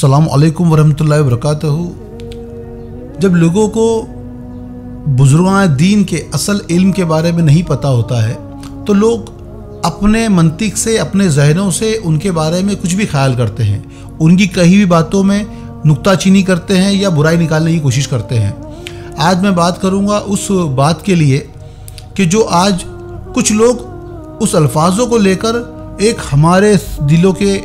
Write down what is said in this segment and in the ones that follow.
अस्सलामु अलैकुम वरहमतुल्लाहि वबरकातुहू। जब लोगों को बुजुर्गान दीन के असल इल्म के बारे में नहीं पता होता है तो लोग अपने मंतिक से, अपने जहनों से उनके बारे में कुछ भी ख्याल करते हैं, उनकी कही हुई बातों में नुक्ताचीनी करते हैं या बुराई निकालने की कोशिश करते हैं। आज मैं बात करूंगा उस बात के लिए कि जो आज कुछ लोग उस अल्फाजों को लेकर एक हमारे दिलों के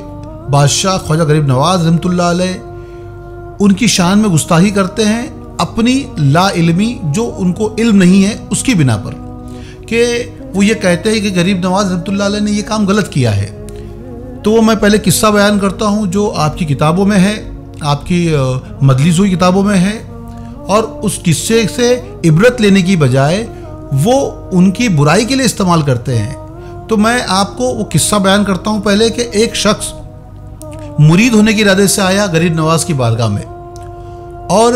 बादशाह ख्वाजा गरीब नवाज़ रहमतुल्लाह अलैह उनकी शान में गुस्ताखी करते हैं अपनी ला इल्मी, जो उनको इल्म नहीं है उसकी बिना पर, कि वो ये कहते हैं कि गरीब नवाज़ रहमतुल्लाह अलैह ने ये काम गलत किया है। तो वो मैं पहले किस्सा बयान करता हूँ जो आपकी किताबों में है, आपकी मजलिस हुई किताबों में है, और उस किस्से से इबरत लेने की बजाय वो उनकी बुराई के लिए इस्तेमाल करते हैं। तो मैं आपको वो किस्सा बयान करता हूँ पहले कि एक शख्स मुरीद होने के इरादे से आया गरीब नवाज़ की बारगाह में, और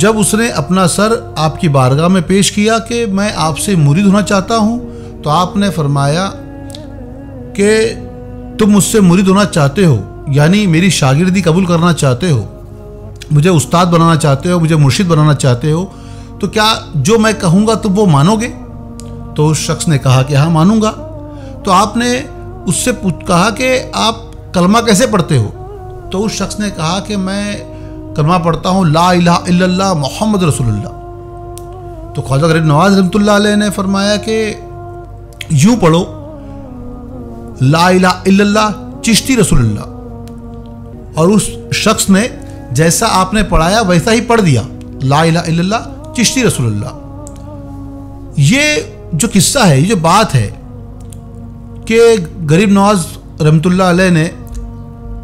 जब उसने अपना सर आपकी बारगाह में पेश किया कि मैं आपसे मुरीद होना चाहता हूँ, तो आपने फरमाया कि तुम मुझसे मुरीद होना चाहते हो, यानी मेरी शागिर्दी कबूल करना चाहते हो, मुझे उस्ताद बनाना चाहते हो, मुझे मुर्शिद बनाना चाहते हो, तो क्या जो मैं कहूँगा तुम वो मानोगे? तो उस शख्स ने कहा कि हाँ मानूंगा। तो आपने उससे कहा कि आप कलमा कैसे पढ़ते हो? तो उस शख्स ने कहा कि मैं कलमा पढ़ता हूँ ला इलाहा इल्लल्लाह मोहम्मद रसूलुल्लाह। तो ख्वाजा गरीब नवाज़ रहमतुल्लाह अलैह ने फरमाया कि यूँ पढ़ो ला इलाहा इल्लल्लाह चिश्ती रसूलुल्लाह। और उस शख्स ने जैसा आपने पढ़ाया वैसा ही पढ़ दिया, ला इलाहा इल्लल्लाह चिश्ती रसूलुल्लाह। ये जो किस्सा है, ये जो बात है कि गरीब नवाज़ रहमतुल्लाह अलैह ने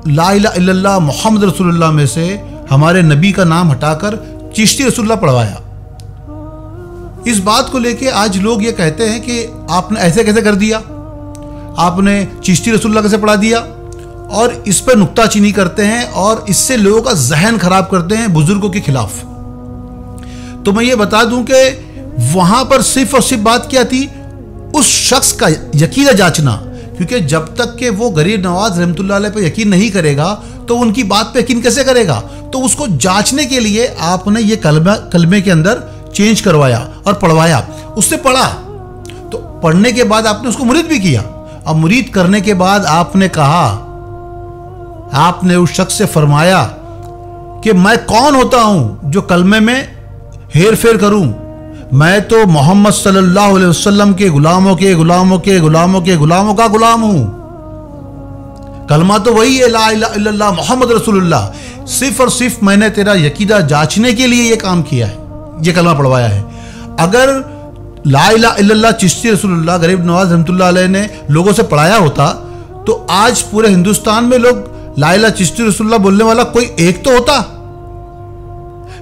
ला इलाहा इल्लल्लाह मोहम्मद रसूलुल्लाह में से हमारे नबी का नाम हटाकर चिश्ती रसूलुल्लाह पढ़वाया, इस बात को लेके आज लोग ये कहते हैं कि आपने ऐसे कैसे कर दिया, आपने चिश्ती रसूलुल्लाह कैसे पढ़ा दिया, और इस पर नुक्ताचीनी करते हैं और इससे लोगों का जहन खराब करते हैं बुजुर्गों के खिलाफ। तो मैं ये बता दूं कि वहां पर सिर्फ और सिर्फ बात क्या थी, उस शख्स का यकीन जांचना, क्योंकि जब तक कि वो गरीब नवाज़ रहमतुल्लाह अलैह पे यकीन नहीं करेगा तो उनकी बात पे यकीन कैसे करेगा? तो उसको जांचने के लिए आपने ये कलमे के अंदर चेंज करवाया और पढ़वाया, उससे पढ़ा, तो पढ़ने के बाद आपने उसको मुरीद भी किया, और मुरीद करने के बाद आपने कहा, आपने उस शख्स से फरमाया कि मैं कौन होता हूं जो कलमे में हेर फेर करूं, मैं तो मोहम्मद सल्लल्लाहु अलैहि वसल्लम के गुलामों के गुलामों के गुलामों के गुलामों का गुलाम हूं। कलमा तो वही है ला इलाहा इल्लल्लाह मोहम्मद रसूलुल्लाह। सिर्फ और सिर्फ मैंने तेरा यकीदा जांचने के लिए ये काम किया है, ये कलमा पढ़वाया है। अगर ला इलाहा इल्लल्लाह चिश्ती रसूलुल्लाह गरीब नवाज़ रहमतुल्लाह अलैह ने लोगों से पढ़ाया होता तो आज पूरे हिंदुस्तान में लोग ला इलाहा चिश्ती रसूलुल्लाह बोलने वाला कोई एक तो होता।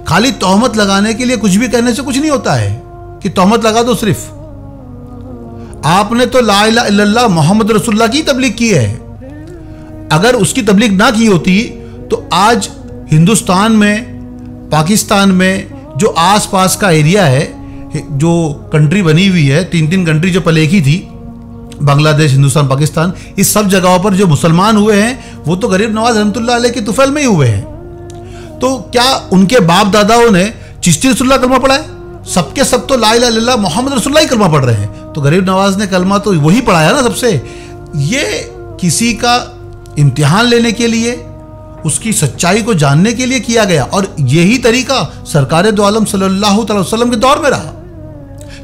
खाली तोहमत लगाने के लिए कुछ भी कहने से कुछ नहीं होता है कि तोहमत लगा दो। सिर्फ आपने तो ला इलाहा इल्लल्लाह मोहम्मद रसूलुल्लाह की तबलीग की है। अगर उसकी तबलीग ना की होती तो आज हिंदुस्तान में, पाकिस्तान में जो आसपास का एरिया है, जो कंट्री बनी हुई है, तीन कंट्री जो पहले एक ही थी, बांग्लादेश, हिंदुस्तान, पाकिस्तान, इस सब जगहों पर जो मुसलमान हुए हैं वो तो गरीब नवाज़ रहमतुल्लाह अलैह के तुफैल में ही हुए हैं। तो क्या उनके बाप दादाओं ने चिश्ती रसूलुल्लाह कलमा पढ़ा है? सबके सब तो ला इलाहा इल्लल्लाह मोहम्मद रसूलुल्लाह ही कलमा पढ़ रहे हैं। तो गरीब नवाज़ ने कलमा तो वही पढ़ाया ना सबसे। ये किसी का इम्तिहान लेने के लिए, उसकी सच्चाई को जानने के लिए किया गया, और यही तरीका सरकार दो आलम सल्लल्लाहु अलैहि वसल्लम के दौर में रहा।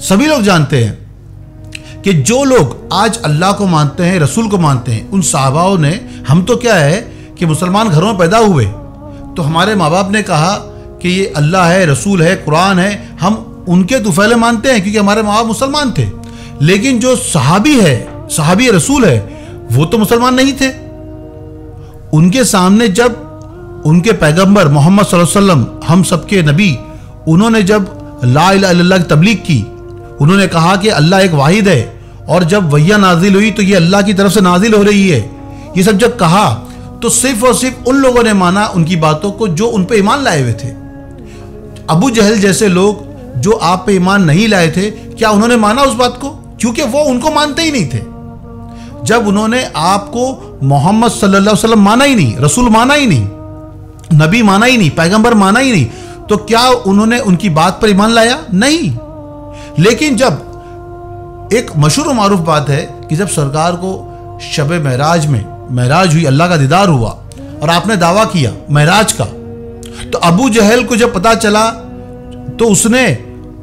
सभी लोग जानते हैं कि जो लोग आज अल्लाह को मानते हैं, रसूल को मानते हैं, उन साहबाओं ने, हम तो क्या है कि मुसलमान घरों में पैदा हुए, तो हमारे माँ बाप ने कहा कि ये अल्लाह है, रसूल है, कुरान है, हम उनके तुफैले मानते हैं क्योंकि हमारे माँ बाप मुसलमान थे। लेकिन जो सहाबी है, सहाबी रसूल है, वो तो मुसलमान नहीं थे। उनके सामने जब उनके पैगंबर मोहम्मद सल्लल्लाहु अलैहि वसल्लम, हम सबके नबी, उन्होंने जब ला इलाहा इल्लल्लाह की तबलीग की, उन्होंने कहा कि अल्लाह एक वाहिद है, और जब वहिया नाजिल हुई तो ये अल्लाह की तरफ से नाजिल हो रही है, ये सब जब कहा तो सिर्फ और सिर्फ उन लोगों ने माना उनकी बातों को जो उन पे ईमान लाए हुए थे। अबू जहल जैसे लोग जो आप पे ईमान नहीं लाए थे, क्या उन्होंने माना उस बात को? क्योंकि वो उनको मानते ही नहीं थे। जब उन्होंने आपको मोहम्मद सल्लल्लाहु अलैहि वसल्लम माना ही नहीं, रसूल माना ही नहीं, नबी माना ही नहीं, पैगंबर माना ही नहीं, तो क्या उन्होंने उनकी बात पर ईमान लाया? नहीं। लेकिन जब एक मशहूर और मारूफ बात है कि जब सरकार को शब महराज में महराज हुई, अल्लाह का दीदार हुआ और आपने दावा किया महराज का, तो अबू जहल को जब पता चला तो उसने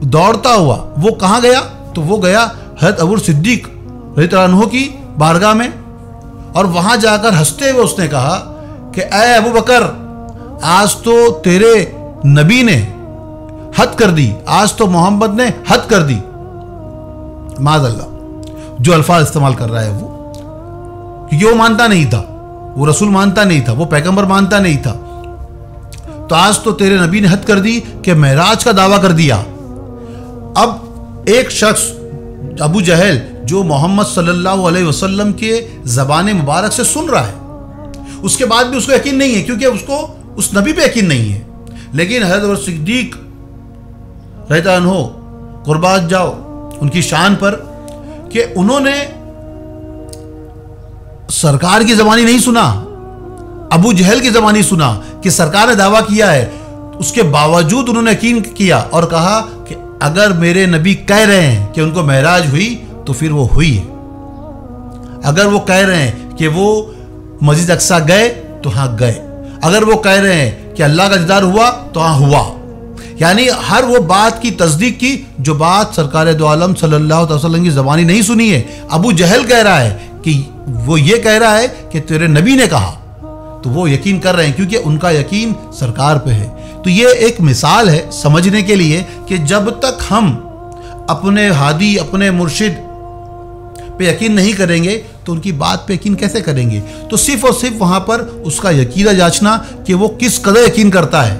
दौड़ता हुआ वो कहाँ गया? तो वो गया हज़रत अबू सिद्दीक रज़ियल्लाहु अन्हु की बारगाह में, और वहाँ जाकर हंसते हुए उसने कहा कि ऐ अबू बकर, आज तो तेरे नबी ने हद कर दी, आज तो मोहम्मद ने हद कर दी। माज़अल्लाह जो अल्फाज इस्तेमाल कर रहा है वो, क्योंकि वो मानता नहीं था, वो रसूल मानता नहीं था, वो पैगंबर मानता नहीं था। तो आज तो तेरे नबी ने हद कर दी कि महराज का दावा कर दिया। अब एक शख्स अबू जहल जो मोहम्मद सल्लल्लाहु अलैहि वसल्लम के ज़बान मुबारक से सुन रहा है, उसके बाद भी उसको यकीन नहीं है, क्योंकि उसको उस नबी पे यकीन नहीं है। लेकिन हज़रत सिद्दीक रज़ियल्लाहु अन्हु कुर्बान जाओ उनकी शान पर कि उन्होंने सरकार की ज़बानी नहीं सुना, अबू जहल की ज़बानी सुना कि सरकार ने दावा किया है। उसके बावजूद उन्होंने यकीन किया और कहा कि अगर मेरे नबी कह रहे हैं कि उनको महराज हुई तो फिर वो हुई है, अगर वो कह रहे हैं कि वो मस्जिद अक्सा गए तो हाँ गए, अगर वो कह रहे हैं कि अल्लाह का दीदार हुआ तो हाँ हुआ। यानी हर वो बात की तस्दीक की जो बात सरकार दो आलम सल्लल्लाहु अलैहि वसल्लम की ज़बानी नहीं सुनी है। अबू जहल कह रहा है कि वो ये कह रहा है कि तेरे नबी ने कहा, तो वो यकीन कर रहे हैं क्योंकि उनका यकीन सरकार पे है। तो ये एक मिसाल है समझने के लिए कि जब तक हम अपने हादी, अपने मुर्शिद पे यकीन नहीं करेंगे तो उनकी बात पे यकीन कैसे करेंगे? तो सिर्फ और सिर्फ वहाँ पर उसका यकीन जांचना कि वो किस कदर यकीन करता है,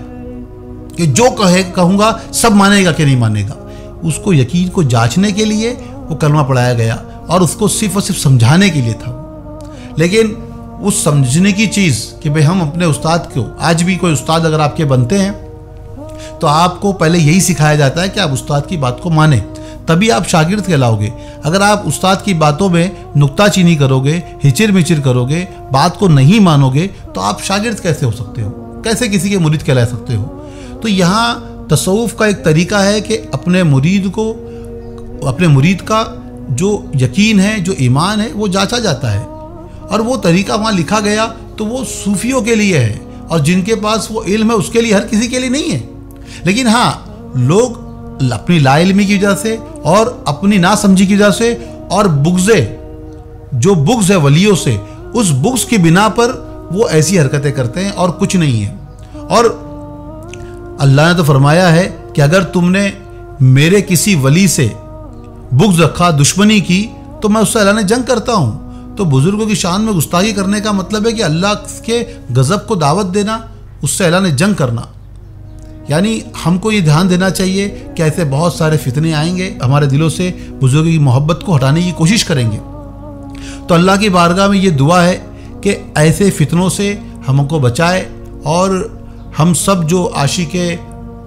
कि जो कहूँगा सब मानेगा कि नहीं मानेगा। उसको यकीन को जांचने के लिए वो कलमा पढ़ाया गया और उसको सिर्फ और सिर्फ समझाने के लिए था। लेकिन उस समझने की चीज़ कि भाई हम अपने उस्ताद को, आज भी कोई उस्ताद अगर आपके बनते हैं तो आपको पहले यही सिखाया जाता है कि आप उस्ताद की बात को माने, तभी आप शागिर्द कहलाओगे। अगर आप उस्ताद की बातों में नुक्ताचीनी करोगे, हिचिर मिचिर करोगे, बात को नहीं मानोगे, तो आप शागिर्द कैसे हो सकते हो? कैसे किसी के मुरीद कहला सकते हो? तो यहाँ तसव्वुफ़ का एक तरीका है कि अपने मुरीद का जो यकीन है, जो ईमान है, वो जांचा जाता है। और वो तरीका वहाँ लिखा गया तो वो सूफियों के लिए है, और जिनके पास वो इल्म है उसके लिए, हर किसी के लिए नहीं है। लेकिन हाँ, लोग अपनी लाइल्मी की वजह से और अपनी नासमझी की वजह से और जो बुग़्ज़ है वलियों से, उस बुग़्ज़ की बिना पर वो ऐसी हरकतें करते हैं और कुछ नहीं है। और अल्लाह ने तो फरमाया है कि अगर तुमने मेरे किसी वली से बुग़्ज़ रखा, दुश्मनी की, तो मैं उससे अल्लाह ने जंग करता हूँ। तो बुज़ुर्गों की शान में गुस्ताखी करने का मतलब है कि अल्लाह के गज़ब को दावत देना, उससे अल्लाह ने जंग करना। यानी हमको ये ध्यान देना चाहिए कि ऐसे बहुत सारे फितने आएंगे, हमारे दिलों से बुज़ुर्गों की मोहब्बत को हटाने की कोशिश करेंगे। तो अल्लाह की बारगाह में ये दुआ है कि ऐसे फितनों से हमको बचाए, और हम सब जो आशिक़े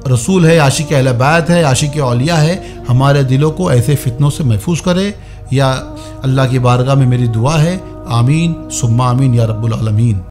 रसूल है, आशिक़े अहले बैत है, आशिक़े औलिया है, हमारे दिलों को ऐसे फितनों से महफूज करे। या अल्लाह की बारगाह में मेरी दुआ है। आमीन सुम्मा आमीन या रब्बुल आलमीन।